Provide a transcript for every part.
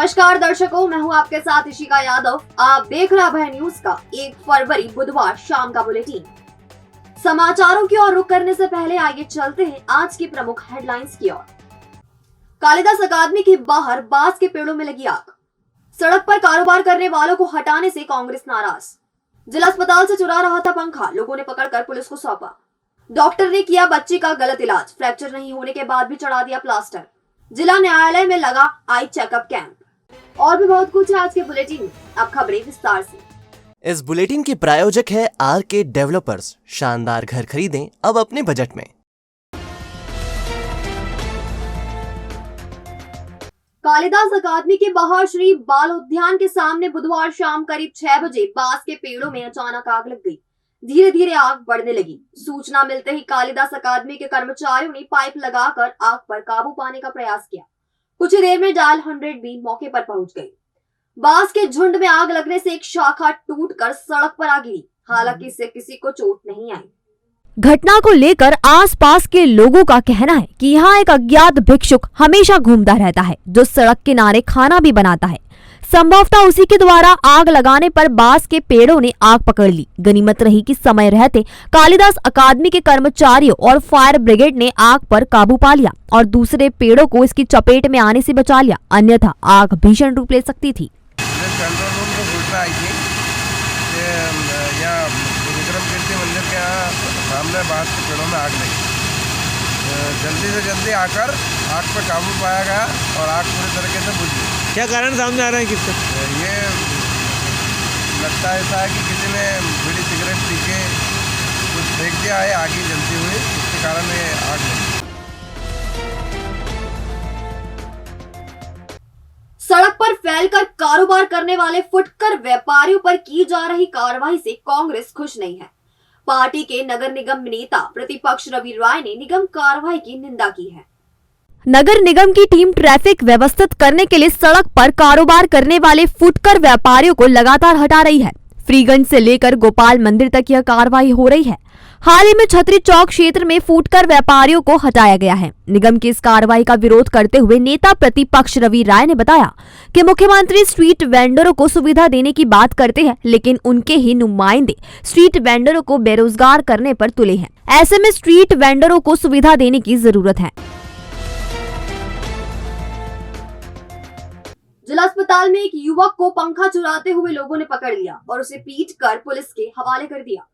नमस्कार दर्शकों, मैं हूं आपके साथ इशिका यादव। आप देख रहे हैं न्यूज का 1 फरवरी बुधवार शाम का बुलेटिन। समाचारों की ओर रुख करने से पहले आइए चलते हैं आज की प्रमुख हेडलाइंस की ओर। कालिदास अकादमी के बाहर बांस के पेड़ों में लगी आग। सड़क पर कारोबार करने वालों को हटाने से कांग्रेस नाराज। जिला अस्पताल से चुरा रहा था पंखा, लोगों ने पकड़कर पुलिस को सौंपा। डॉक्टर ने किया बच्ची का गलत इलाज, फ्रैक्चर नहीं होने के बाद भी चढ़ा दिया प्लास्टर। जिला न्यायालय में लगा आई चेकअप कैंप। और भी बहुत कुछ है आज के बुलेटिन में। अब खबरें विस्तार से। इस बुलेटिन के प्रायोजक है आरके डेवलपर्स। शानदार घर खरीदें अब अपने बजट में। कालिदास अकादमी के बाहर श्री बाल उद्यान के सामने बुधवार शाम करीब 6 बजे बांस के पेड़ों में अचानक आग लग गई। धीरे धीरे आग बढ़ने लगी। सूचना मिलते ही कालिदास अकादमी के कर्मचारियों ने पाइप लगाकर आग पर काबू पाने का प्रयास किया। कुछ ही देर में डायल 100 भी मौके पर पहुंच गई। बांस के झुंड में आग लगने से एक शाखा टूटकर सड़क पर आ गिरी। हालांकि इससे किसी को चोट नहीं आई। घटना को लेकर आसपास के लोगों का कहना है कि यहाँ एक अज्ञात भिक्षुक हमेशा घूमता रहता है, जो सड़क किनारे खाना भी बनाता है। संभवतः उसी के द्वारा आग लगाने पर बांस के पेड़ों ने आग पकड़ ली। गनीमत रही कि समय रहते कालिदास अकादमी के कर्मचारियों और फायर ब्रिगेड ने आग पर काबू पा लिया और दूसरे पेड़ों को इसकी चपेट में आने से बचा लिया, अन्यथा आग भीषण रूप ले सकती थी। मंदिर के यहाँ सामने बांस के पेड़ों में आग लगी। जल्दी से जल्दी आकर आग पर काबू पाया गया और आग पूरी तरीके से बुझ गई। क्या कारण सामने आ रहा है किसका? ये लगता ऐसा है कि किसी ने बीड़ी सिगरेट पी के कुछ फेंक दिया है, आग ही जलती हुई, इसके कारण ये आग लगी। सड़क पर फैलकर कारोबार करने वाले फुटकर व्यापारियों पर की जा रही कार्रवाई से कांग्रेस खुश नहीं है। पार्टी के नगर निगम नेता प्रतिपक्ष रवि राय ने निगम कार्रवाई की निंदा की है। नगर निगम की टीम ट्रैफिक व्यवस्थित करने के लिए सड़क पर कारोबार करने वाले फुटकर व्यापारियों को लगातार हटा रही है। फ्रीगंज से लेकर गोपाल मंदिर तक यह कार्रवाई हो रही है। हाल ही में छतरी चौक क्षेत्र में फुटकर व्यापारियों को हटाया गया है। निगम की इस कार्रवाई का विरोध करते हुए नेता प्रतिपक्ष रवि राय ने बताया कि मुख्यमंत्री स्ट्रीट वेंडरों को सुविधा देने की बात करते हैं, लेकिन उनके ही नुमाइंदे स्ट्रीट वेंडरों को बेरोजगार करने पर तुले हैं। ऐसे में स्ट्रीट वेंडरों को सुविधा देने की जरूरत है। जिला अस्पताल में एक युवक को पंखा चुराते हुए लोगों ने पकड़ लिया और उसे पीटकर पुलिस के हवाले कर दिया।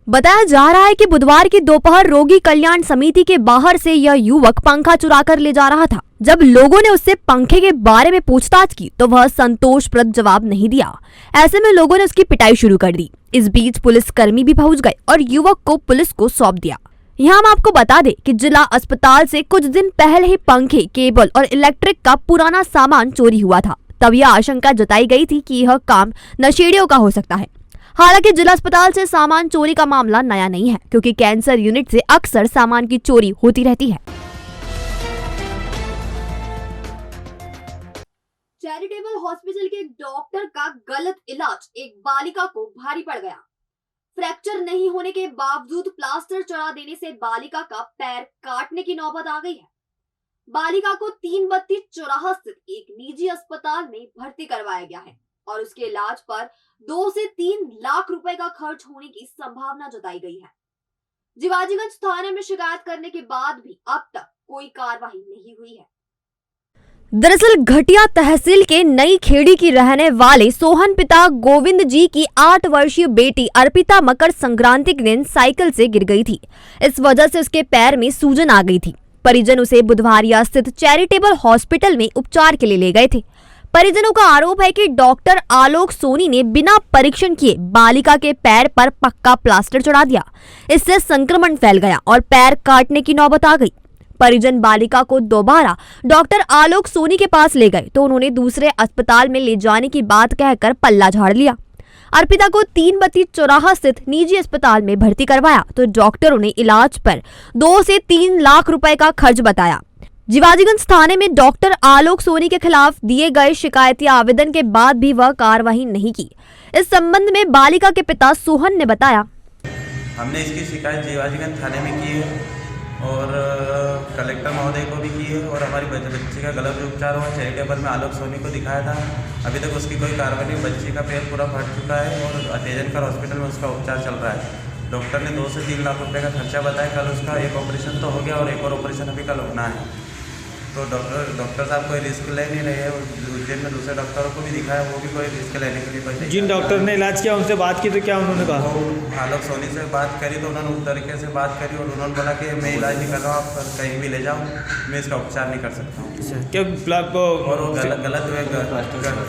बताया जा रहा है कि बुधवार की दोपहर रोगी कल्याण समिति के बाहर से यह युवक पंखा चुराकर ले जा रहा था। जब लोगों ने उससे पंखे के बारे में पूछताछ की तो वह संतोषप्रद जवाब नहीं दिया। ऐसे में लोगों ने उसकी पिटाई शुरू कर दी। इस बीच पुलिसकर्मी भी पहुंच गए और युवक को पुलिस को सौंप दिया। यहाँ हम आपको बता दें कि जिला अस्पताल से कुछ दिन पहले ही पंखे, केबल और इलेक्ट्रिक का पुराना सामान चोरी हुआ था। तब यह आशंका जताई गई थी कि यह काम नशेड़ियों का हो सकता है। हालांकि जिला अस्पताल से सामान चोरी का मामला नया नहीं है, क्योंकि कैंसर यूनिट से अक्सर सामान की चोरी होती रहती है। चैरिटेबल हॉस्पिटल के डॉक्टर का गलत इलाज एक बालिका को भारी पड़ गया। फ्रैक्चर नहीं होने के बावजूद प्लास्टर चढ़ा देने से बालिका का पैर काटने की नौबत आ गई है। बालिका को 3 बत्ती चौराहा स्थित एक निजी अस्पताल में भर्ती करवाया गया है और उसके इलाज पर 2 से 3 लाख रुपए का खर्च होने की संभावना जताई गई है। जिवाजीगंज थाने में शिकायत करने के बाद भी अब तक कोई कार्रवाई नहीं हुई है। दरअसल घटिया तहसील के नई खेड़ी की रहने वाले सोहन पिता गोविंद जी की 8 वर्षीय बेटी अर्पिता मकर संक्रांति के दिन साइकिल से गिर गई थी। इस वजह से उसके पैर में सूजन आ गई थी। परिजन उसे बुधवारिया स्थित चैरिटेबल हॉस्पिटल में उपचार के लिए ले गए थे। परिजनों का आरोप है कि डॉक्टर आलोक सोनी ने बिना परीक्षण किए बालिका के पैर पर पक्का प्लास्टर चढ़ा दिया। इससे संक्रमण फैल गया और पैर काटने की नौबत आ गई। परिजन बालिका को दोबारा डॉक्टर आलोक सोनी के पास ले गए तो उन्होंने दूसरे अस्पताल में ले जाने की बात कहकर पल्ला झाड़ लिया। अर्पिता को 3 बत्ती चौराहा स्थित निजी अस्पताल में भर्ती करवाया तो डॉक्टरों ने इलाज पर 2 से 3 लाख रुपए का खर्च बताया। जिवाजीगंज थाने में डॉक्टर आलोक सोनी के खिलाफ दिए गए शिकायती आवेदन के बाद भी वह कार्रवाई नहीं की। इस संबंध में बालिका के पिता सोहन ने बताया, हमने इसकी शिकायत जिवाजीगंज थाने में की है और कलेक्टर महोदय को भी किए और हमारी बच्ची का गलत उपचार हुआ चैरिटेबल में आलोक सोनी को दिखाया था। अभी तक उसकी कोई कार्रवाई नहीं। बच्ची का पैर पूरा फट चुका है और तेजनकर हॉस्पिटल में उसका उपचार चल रहा है। डॉक्टर ने 2 से 3 लाख रुपए का खर्चा बताया। कल उसका एक ऑपरेशन तो हो गया और एक और ऑपरेशन अभी कल होना है। तो डॉक्टर साहब कोई रिस्क ले नहीं रहे हैं। उज्जैन में दूसरे डॉक्टरों को भी दिखाया, वो भी कोई रिस्क लेने के लिए कोई जिन डॉक्टर ने इलाज किया उनसे बात की तो क्या उन्होंने कहा? वो आलोक सोनी से बात करी तो उन्होंने उस तरीके से बात करी और उन्होंने बोला कि मैं इलाज नहीं कर रहा हूँ, आप कहीं भी ले जाओ, मैं इसका उपचार नहीं कर सकता हूँ। क्या और वो गलत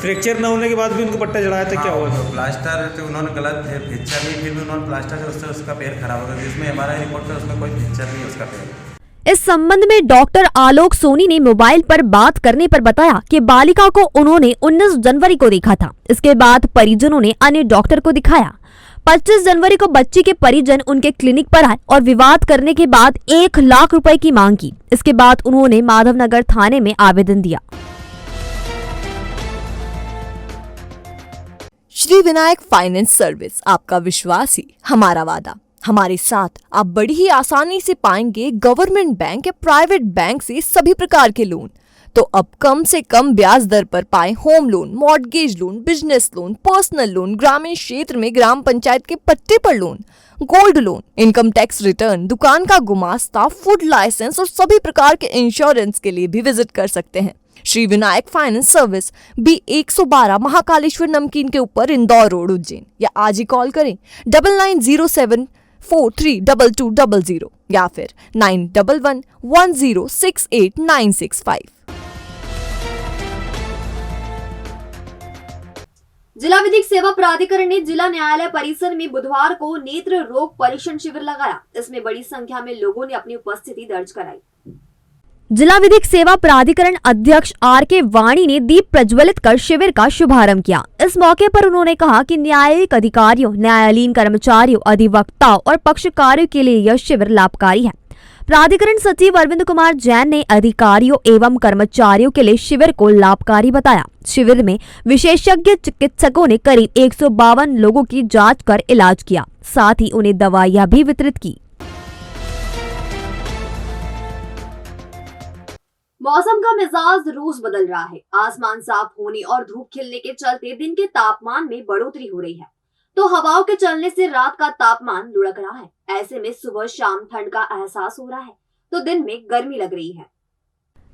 फ्रैक्चर न होने के बाद भी उनको पट्टा चढ़ाया था? क्या हुआ? प्लास्टर से उन्होंने गलत फ्रैक्चर नहीं, फिर भी उन्होंने प्लास्टर से उससे उसका पैर खराब हो गया, जिसमें हमारा रिपोर्ट में उसमें कोई फ्रैक्चर नहीं है उसका पैर। इस संबंध में डॉक्टर आलोक सोनी ने मोबाइल पर बात करने पर बताया कि बालिका को उन्होंने 19 जनवरी को देखा था। इसके बाद परिजनों ने अन्य डॉक्टर को दिखाया। 25 जनवरी को बच्ची के परिजन उनके क्लिनिक पर आए और विवाद करने के बाद 1 लाख रुपए की मांग की। इसके बाद उन्होंने माधवनगर थाने में आवेदन दिया। श्री विनायक फाइनेंस सर्विस, आपका विश्वास ही हमारा वादा। हमारे साथ आप बड़ी ही आसानी से पाएंगे गवर्नमेंट बैंक या प्राइवेट बैंक से सभी प्रकार के लोन। तो अब कम से कम ब्याज दर पर पाए home loan, mortgage loan, business loan, personal loan, ग्रामीण क्षेत्र में ग्राम पंचायत के पट्टे पर loan, gold loan, income tax return, दुकान का गुमास्ता, फूड लाइसेंस और सभी प्रकार के इंश्योरेंस के लिए भी विजिट कर सकते हैं। Shri Vinayak finance service B112 Mahakaleshwar नमकीन के ऊपर, इंदौर रोड, उज्जैन। या आज ही कॉल करें 9907432200 या फिर 9111068965। जिला विधिक सेवा प्राधिकरण ने जिला न्यायालय परिसर में बुधवार को नेत्र रोग परीक्षण शिविर लगाया। इसमें बड़ी संख्या में लोगों ने अपनी उपस्थिति दर्ज कराई। जिला विधिक सेवा प्राधिकरण अध्यक्ष RK वाणी ने दीप प्रज्वलित कर शिविर का शुभारंभ किया। इस मौके पर उन्होंने कहा कि न्यायिक अधिकारियों, न्यायालयीन कर्मचारियों, अधिवक्ताओं और पक्षकारों के लिए यह शिविर लाभकारी है। प्राधिकरण सचिव अरविंद कुमार जैन ने अधिकारियों एवं कर्मचारियों के लिए शिविर को लाभकारी बताया। शिविर में विशेषज्ञ चिकित्सकों ने करीब 152 लोगों की जांच कर इलाज किया, साथ ही उन्हें दवाइयां भी वितरित की। मौसम का मिजाज रोज बदल रहा है। आसमान साफ होने और धूप खिलने के चलते दिन के तापमान में बढ़ोतरी हो रही है, तो हवाओं के चलने से रात का तापमान लुढ़क रहा है। ऐसे में सुबह शाम ठंड का एहसास हो रहा है, तो दिन में गर्मी लग रही है।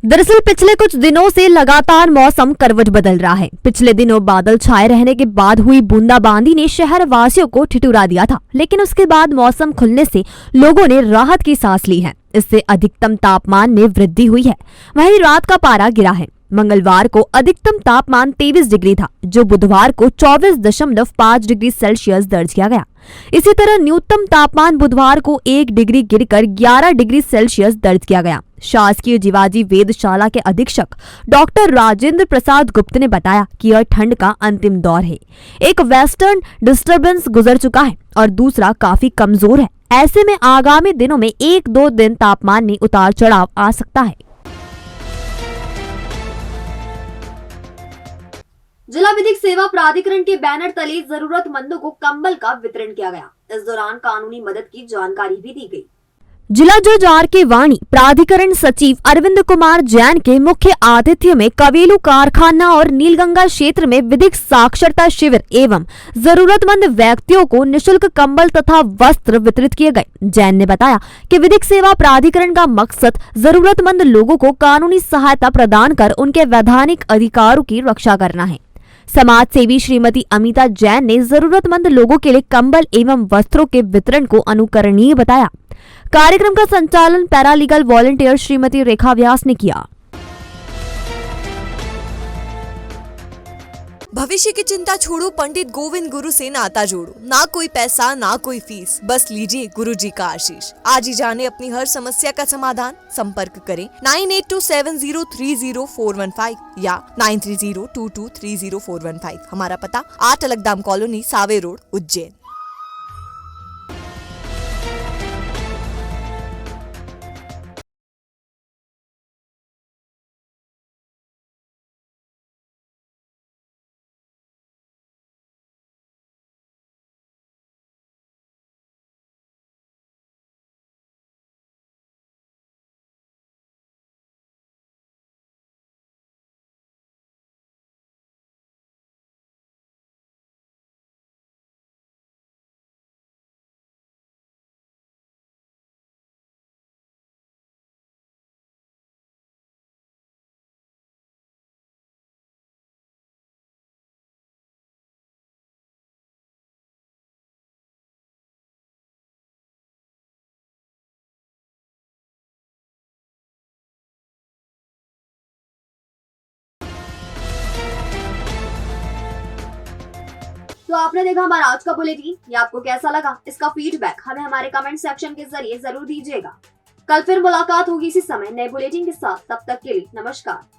दरअसल पिछले कुछ दिनों से लगातार मौसम करवट बदल रहा है। पिछले दिनों बादल छाए रहने के बाद हुई बूंदाबांदी ने शहर वासियों को ठिठुरा दिया था, लेकिन उसके बाद मौसम खुलने से लोगों ने राहत की सांस ली है। इससे अधिकतम तापमान में वृद्धि हुई है, वहीं रात का पारा गिरा है। मंगलवार को अधिकतम तापमान 23 डिग्री था, जो बुधवार को 24.5 डिग्री सेल्सियस दर्ज किया गया। इसी तरह न्यूनतम तापमान बुधवार को 1 डिग्री गिरकर 11 डिग्री सेल्सियस दर्ज किया गया। शासकीय जीवाजी वेधशाला के अधीक्षक डॉक्टर राजेंद्र प्रसाद गुप्त ने बताया कि यह ठंड का अंतिम दौर है। एक वेस्टर्न डिस्टर्बेंस गुजर चुका है और दूसरा काफी कमजोर है। ऐसे में आगामी दिनों में 1-2 दिन तापमान में उतार चढ़ाव आ सकता है। जिला विधिक सेवा प्राधिकरण के बैनर तले जरूरतमंदों को कंबल का वितरण किया गया। इस दौरान कानूनी मदद की जानकारी भी दी गई। जिला जज RK वाणी, प्राधिकरण सचिव अरविंद कुमार जैन के मुख्य आतिथ्य में कवेलू कारखाना और नीलगंगा क्षेत्र में विधिक साक्षरता शिविर एवं जरूरतमंद व्यक्तियों को निशुल्क कंबल तथा वस्त्र वितरित किए गए। जैन ने बताया कि विधिक सेवा प्राधिकरण का मकसद जरूरतमंद लोगों को कानूनी सहायता प्रदान कर उनके वैधानिक अधिकारों की रक्षा करना है। समाज सेवी श्रीमती अमिता जैन ने जरूरतमंद लोगों के लिए कंबल एवं वस्त्रों के वितरण को अनुकरणीय बताया। कार्यक्रम का संचालन पैरालीगल वॉलंटियर श्रीमती रेखा व्यास ने किया। भविष्य की चिंता छोड़ो, पंडित गोविंद गुरु से नाता जोड़ो। ना कोई पैसा, ना कोई फीस, बस लीजिए गुरु जी का आशीष। आज ही जाने अपनी हर समस्या का समाधान। संपर्क करें 9827030415 या 9302230415। हमारा पता 8 अलगदाम कॉलोनी, सावे रोड, उज्जैन। तो आपने देखा हमारा आज का बुलेटिन, ये आपको कैसा लगा? इसका फीडबैक हमें हमारे कमेंट सेक्शन के जरिए जरूर दीजिएगा। कल फिर मुलाकात होगी इसी समय नए बुलेटिन के साथ, तब तक के लिए नमस्कार।